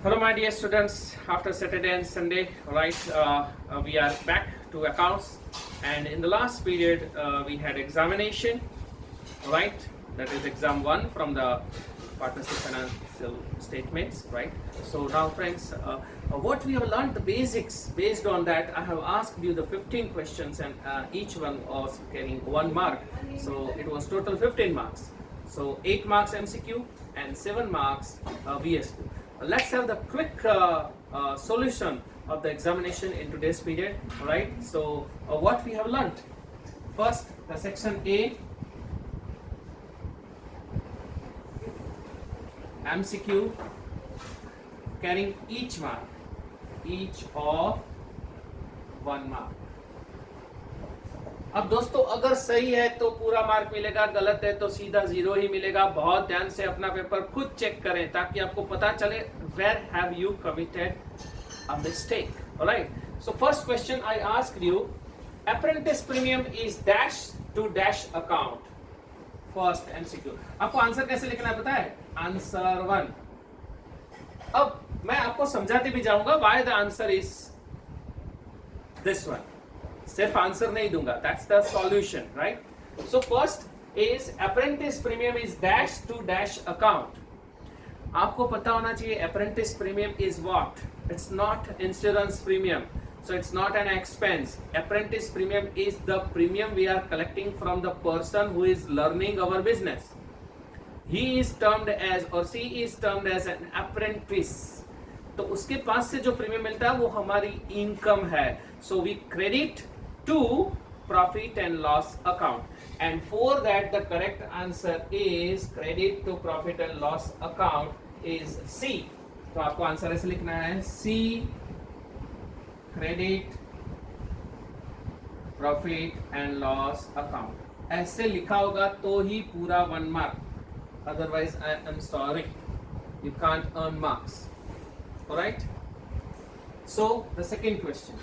Hello, my dear students. After Saturday and Sunday, right, we are back to accounts. And in the last period, we had examination, right? That is exam 1 from the partnership financial statements, right? So now, friends, what we have learned, the basics. Based on that, I have asked you the 15 questions, and each one was carrying 1 mark. So it was total 15 marks. So 8 marks MCQ and 7 marks VSQ. Let's have the quick solution of the examination in today's period, right? So what we have learned. First, the section A, MCQ carrying each mark, each of 1 mark. अब दोस्तों अगर सही है तो पूरा mark मिलेगा, गलत है तो सीधा 0 ही मिलेगा. बहुत ध्यान से अपना पेपर खुद चेक करें ताकि आपको पता चले where have you committed a mistake. Alright, so first question I asked you, apprentice premium is dash to dash account. First MCQ. आपको आंसर कैसे लिखना है पता है? आंसर 1. अब मैं आपको समझाते भी जाऊंगा why the answer is this one. सिर्फ आंसर नहीं दूंगा. That's the solution, right? So first is apprentice premium is dash to dash account. आपको पता होना चाहिए apprentice premium is what? It's not insurance premium. So it's not an expense. Apprentice premium is the premium we are collecting from the person who is learning our business. He is termed as or she is termed as an apprentice. तो उसके पास से जो premium मिलता है वो हमारी income है. So we credit to profit and loss account, and for that the correct answer is credit to profit and loss account is C. तो आपको आंसर ऐसे लिखना है C, credit profit and loss account. ऐसे लिखा होगा तो ही पूरा 1 mark, otherwise I am sorry, you can't earn marks. Alright, so the second question.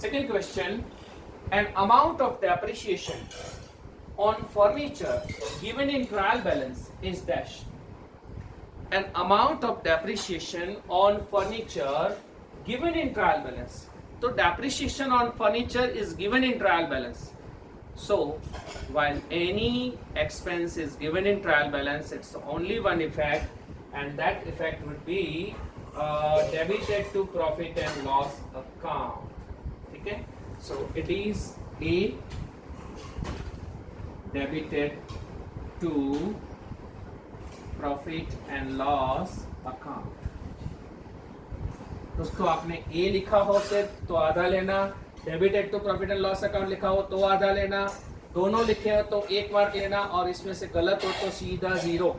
Second question, an amount of depreciation on furniture given in trial balance is dash. An amount of depreciation on furniture given in trial balance. So depreciation on furniture is given in trial balance. So while any expense is given in trial balance, it's only one effect, and that effect would be debited to profit and loss account. Okay, so it is A, debited to profit and loss account. दोस्तों आपने A लिखा हो सिर्फ तो आधा लेना, debited to profit and loss account लिखा हो तो आधा लेना, दोनों लिखे हो तो 1 मार्क लेना, और इसमें से गलत हो तो सीधा 0.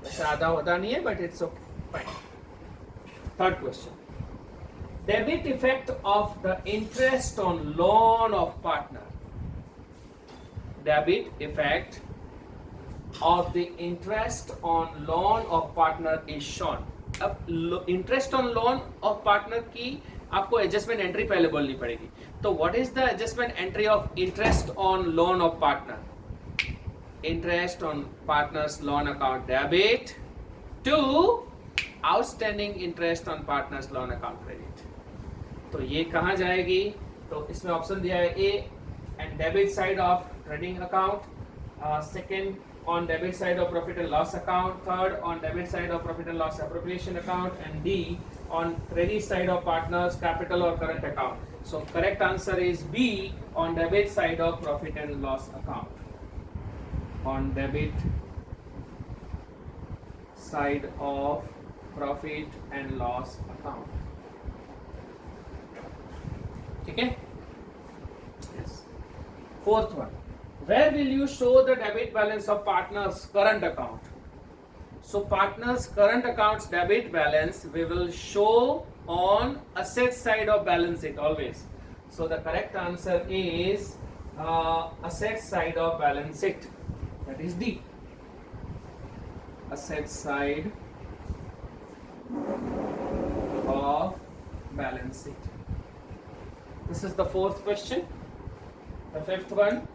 ऐसा आधा होता नहीं है, but it's okay, fine. Third question, debit effect of the interest on loan of partner. Debit effect of the interest on loan of partner is shown. अब interest on loan of partner की आपको adjustment entry पहले बोलनी पड़ेगी. तो what is the adjustment entry of interest on loan of partner? Interest on partner's loan account debit to outstanding interest on partner's loan account credit. तो ये कहाँ जाएगी? तो इसमें ऑप्शन दिया है A and debit side of trading account, second on debit side of profit and loss account, third on debit side of profit and loss appropriation account, and D on credit side of partners capital or current account. So correct answer is B, on debit side of profit and loss account. On debit side of profit and loss account. Okay? Yes. Fourth one, where will you show the debit balance of partner's current account? So partner's current account's debit balance we will show on asset side of balance sheet always. So the correct answer is asset side of balance sheet, that is D. Asset side of balance sheet. This is the fourth question. The fifth one.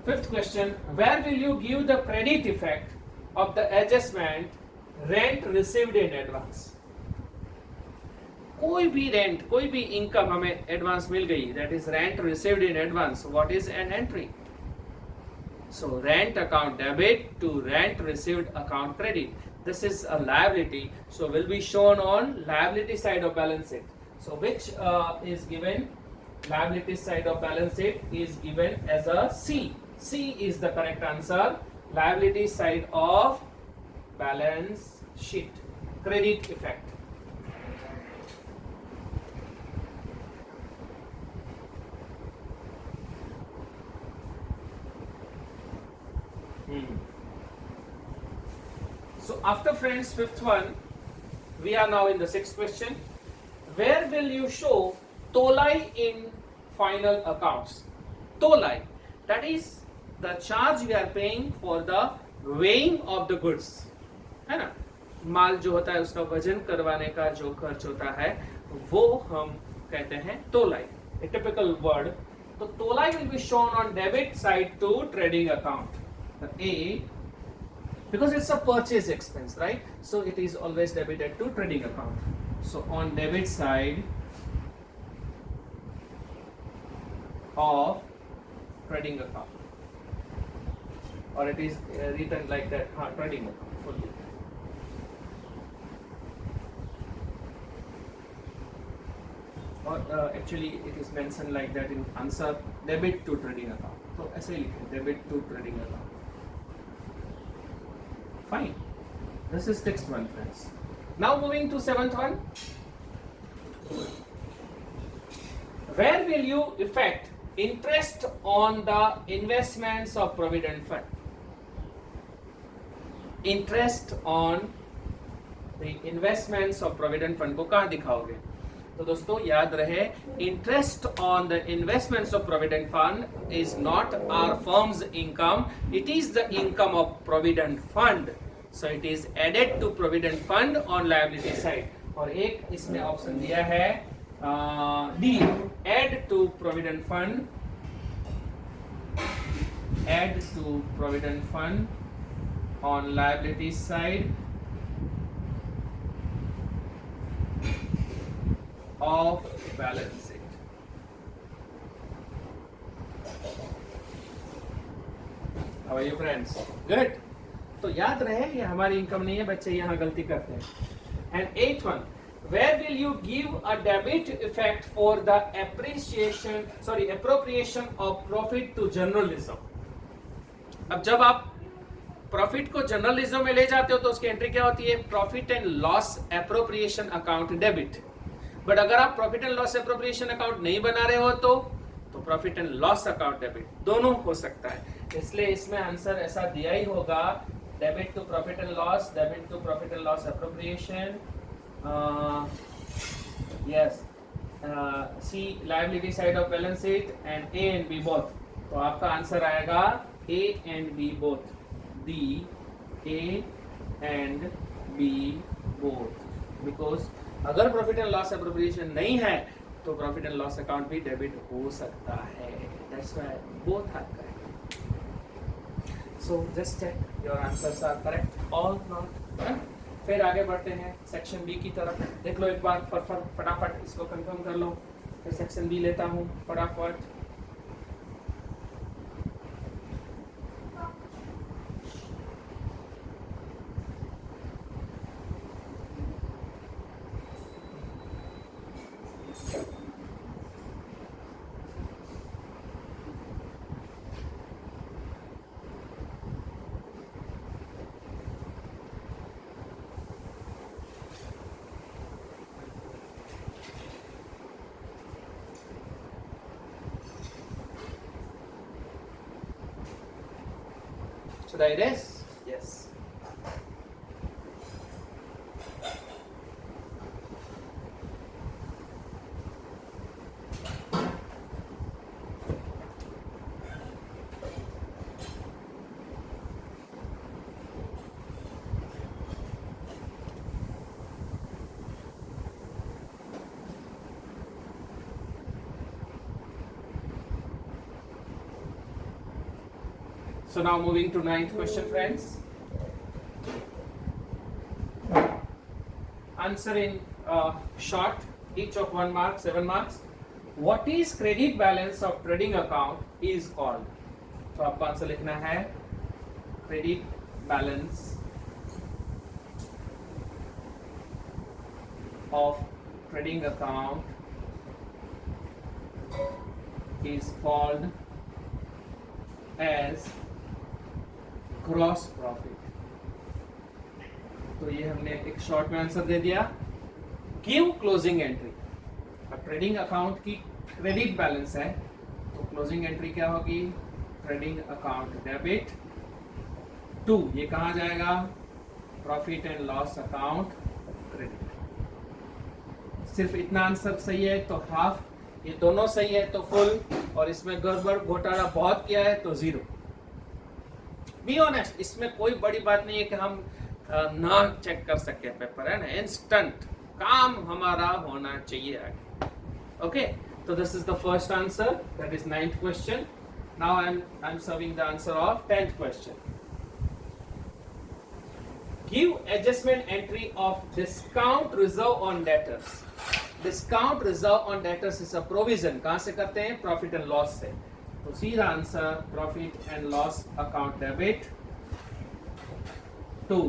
Fifth question, where will you give the credit effect of the adjustment rent received in advance? कोई भी rent, कोई भी income हमें advance मिल गई, that is rent received in advance. What is an entry? So rent account debit to rent received account credit. This is a liability, so will be shown on liability side of balance sheet. So which is given? Liability side of balance sheet is given as a C. C is the correct answer. Liability side of balance sheet. Credit effect. So after friends fifth one, we are now in the sixth question. Where will you show tolai in final accounts? Tolai, that is the charge we are paying for the weighing of the goods, है ना? माल जो होता है उसका वजन करवाने का जो खर्च होता है वो हम कहते हैं तोलाई. A typical word. तो तोलाई will be shown on debit side to trading account. The A, because it's a purchase expense, right? So it is always debited to trading account. So on debit side of trading account, or it is written like that, trading account fully. Or actually it is mentioned like that in answer, debit to trading account. So ऐसे ही लिखें, debit to trading account. Fine. This is sixth one, friends. Now moving to seventh one. Where will you effect interest on the investments of provident fund? Interest on the investments of provident fund को कहाँ दिखाओगे? तो दोस्तों याद रहे, interest on the investments of provident fund is not our firm's income, it is the income of provident fund, so it is added to provident fund on liability side. और एक इसमें ऑप्शन दिया है D, add to provident fund, add to provident fund on liability side of balance sheet. How are you friends? Good. तो याद रहे ये हमारी इनकम नहीं है, बच्चे यहाँ गलती करते हैं. And eighth one, where will you give a debit effect for the appropriation of profit to journalism? अब जब आप प्रॉफिट को जर्नलिज्म में ले जाते हो तो उसकी एंट्री क्या होती है? Profit and loss appropriation account debit. But अगर आप profit and loss appropriation account नहीं बना रहे हो तो profit and loss account debit दोनों हो सकता है. इसलिए इसमें आंसर ऐसा दिया ही होगा, debit to profit and loss, debit to profit and loss appropriation. Yes, C liability side of balance sheet and A and B both. तो आपका आंसर आएगा A and B both. D, A and B both. Because अगर profit and loss appropriation नहीं है तो profit and loss account भी debit हो सकता है. That's why both are correct. So just check your answers are correct और not. फिर आगे बढ़ते हैं सेक्शन बी की तरफ. देख लो एक बार फटाफट इसको कंफर्म कर लो. फिर सेक्शन बी लेता हूँ फटाफट. Should I erase? Yes. So now moving to ninth question, friends. Answer in short, each of 1 mark, 7 marks. What is credit balance of trading account is called? तो आपको आंसर लिखना है credit balance of trading account is called as gross profit. तो ये हमने एक short में answer दे दिया. Give closing entry. अब ट्रेडिंग अकाउंट की क्रेडिट बैलेंस है तो क्लोजिंग एंट्री क्या होगी? ट्रेडिंग अकाउंट डेबिट टू, ये कहाँ जाएगा? Profit and loss account credit. सिर्फ इतना आंसर सही है तो हाफ, ये दोनों सही है तो फुल, और इसमें गड़बड़ घोटाला बहुत किया है तो 0. बी ऑनेस्ट, इसमें कोई बड़ी बात नहीं है कि हम ना चेक कर सके पेपर, है ना. इंस्टेंट काम हमारा होना चाहिए आगे. ओके, तो this is the first answer, that is 9th question. Now I am serving the answer of 10th question. Give adjustment entry of discount reserve on debtors. Discount reserve on debtors is a provision. कहां से करते हैं? Profit and loss से. तो सीधा answer profit and loss account debit to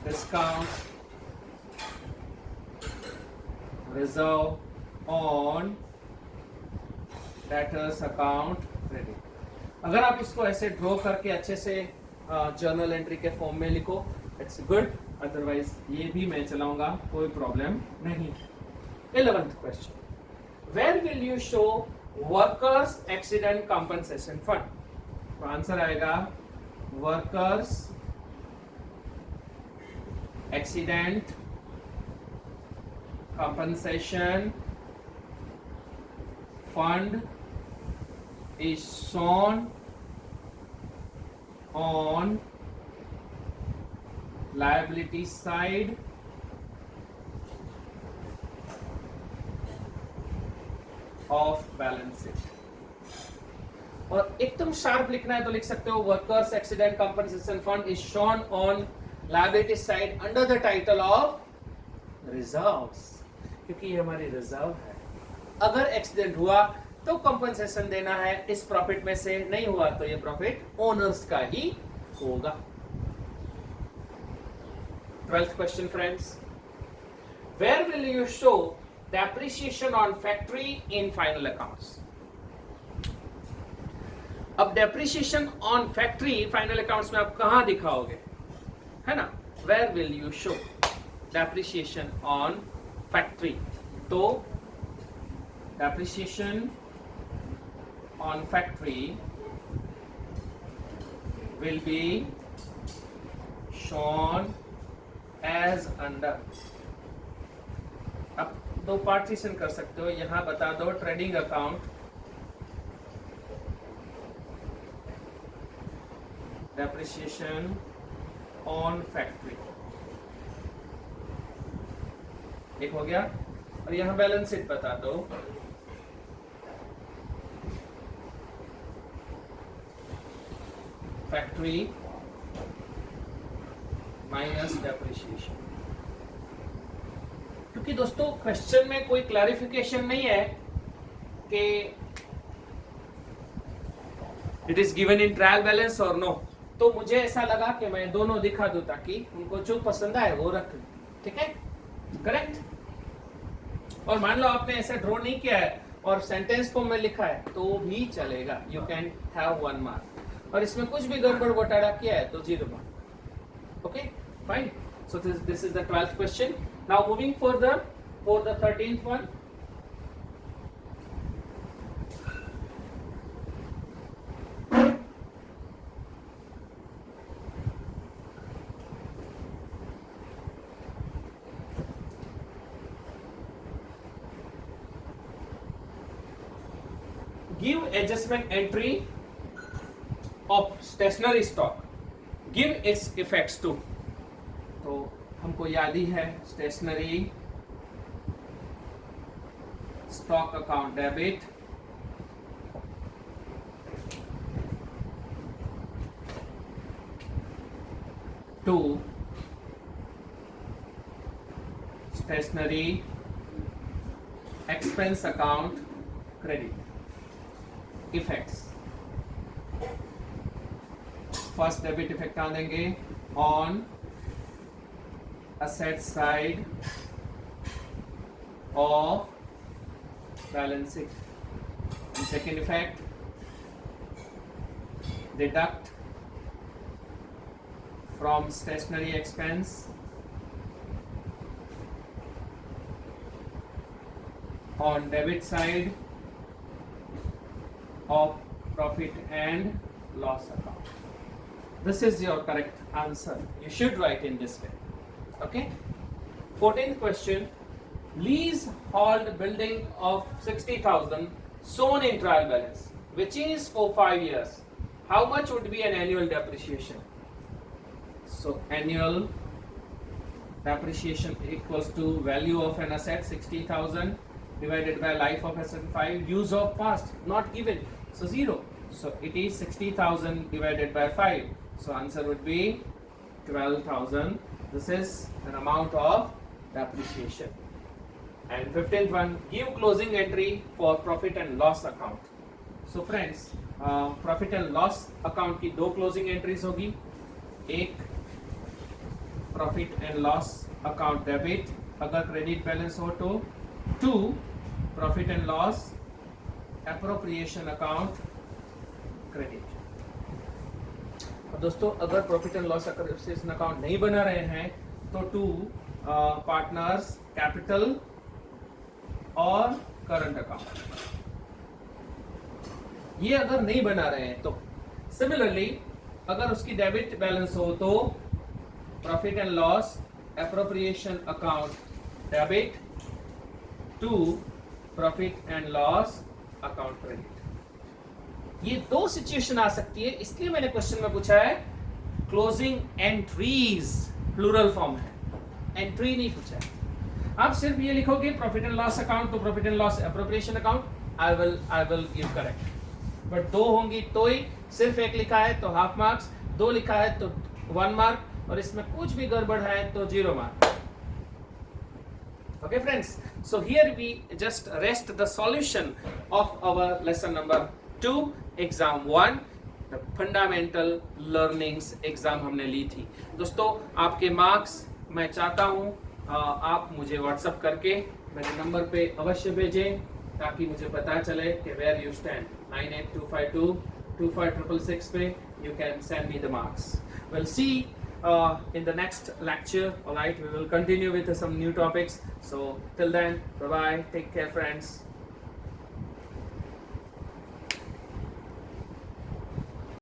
discount reserve on debtors account credit. अगर आप इसको ऐसे ड्रॉ करके अच्छे से जर्नल एंट्री के फॉर्म में लिखो, इट्स गुड. अदरवाइज ये भी मैं चलाऊंगा, कोई प्रॉब्लम नहीं. 11th question. Where will you show workers accident compensation fund? तो आंसर आएगा workers accident compensation fund is shown on liability side of balance sheet. और एकदम शार्प लिखना है तो लिख सकते हो workers accident compensation fund is shown on liability side under the title of reserves, क्योंकि ये हमारी रिजर्व है. अगर एक्सीडेंट हुआ तो कंपनसेशन देना है इस प्रॉफिट में से, नहीं हुआ तो ये प्रॉफिट ओनर्स का ही होगा. 12th question friends. Where will you show the appreciation on factory in final accounts? अब depreciation on factory final accounts में आप कहां दिखाओगे, है ना? Where will you show depreciation on factory? तो depreciation on factory will be shown as under. अब दो पार्टीशन कर सकते हो, यहां बता दो trading account depreciation on factory, एक हो गया. और यहां बैलेंस शीट बता दो फैक्ट्री माइनस डेप्रिसिएशन. क्योंकि दोस्तों क्वेश्चन में कोई क्लैरिफिकेशन नहीं है कि it is given in trial balance और नो, तो मुझे ऐसा लगा कि मैं दोनों दिखा दूं ताकि उनको जो पसंद आए वो रख लें. ठीक है, करेक्ट. और मान लो आपने ऐसा ड्रॉ नहीं किया है और सेंटेंस फॉर्म में लिखा है तो भी चलेगा, यू कैन हैव 1 मार्क. और इसमें कुछ भी गड़बड़ घोटाला किया है तो 0 mark. Okay, fine. So this is the 12th question. Now moving for the 13th one. Give adjustment entry of stationery stock. Give its effects to. तो हमको याद ही है stationery stock account debit to stationery expense account credit effects. First debit effect कहाँ देंगे? On asset side of balance sheet. And second effect, deduct from stationery expense on debit side of profit and loss account. This is your correct answer. You should write in this way. Okay. 14th question. Leasehold building of 60,000 shown in trial balance, which is for 5 years. How much would be an annual depreciation? So annual depreciation equals to value of an asset 60,000 divided by life of asset 5. Use of past not given, so 0. So it is 60,000 divided by 5. So answer would be 12,000. This is an amount of depreciation. And 15th one, give closing entry for profit and loss account. So friends, profit and loss account की दो closing entries होगी. एक profit and loss account debit अगर credit balance हो तो, 2 profit and loss appropriation account credit. दोस्तों अगर profit and loss account नहीं बना रहे हैं तो 2 पार्टनर्स कैपिटल और करंट अकाउंट, ये अगर नहीं बना रहे हैं तो सिमिलरली अगर उसकी डेबिट बैलेंस हो तो profit and loss appropriation account debit, 2 profit and loss account credit. ये दो सिचुएशन आ सकती है, इसलिए मैंने क्वेश्चन में पूछा है क्लोजिंग एंट्रीज, प्लूरल फॉर्म है, एंट्री नहीं पूछा है. आप सिर्फ ये लिखोगे प्रॉफिट एंड लॉस अकाउंट तो profit and loss appropriation account, I will give correct. But दो होंगी तो ही, सिर्फ एक लिखा है तो हाफ मार्क्स, 2 लिखा है तो 1 मार्क, और इसमें कुछ भी गड़बड़ है तो 0 mark. Okay friends, so here we just rest the solution of our lesson number 2, exam 1, the fundamental learnings exam हमने ली थी. दोस्तों आपके मार्क्स मैं चाहता हूँ आप मुझे व्हाट्सएप करके मेरे नंबर पे अवश्य भेजें ताकि मुझे पता चले कि where you stand. 982522566 पे you can send me the marks. We'll see in the next lecture. All right, we will continue with some new topics. So till then, bye bye, take care friends.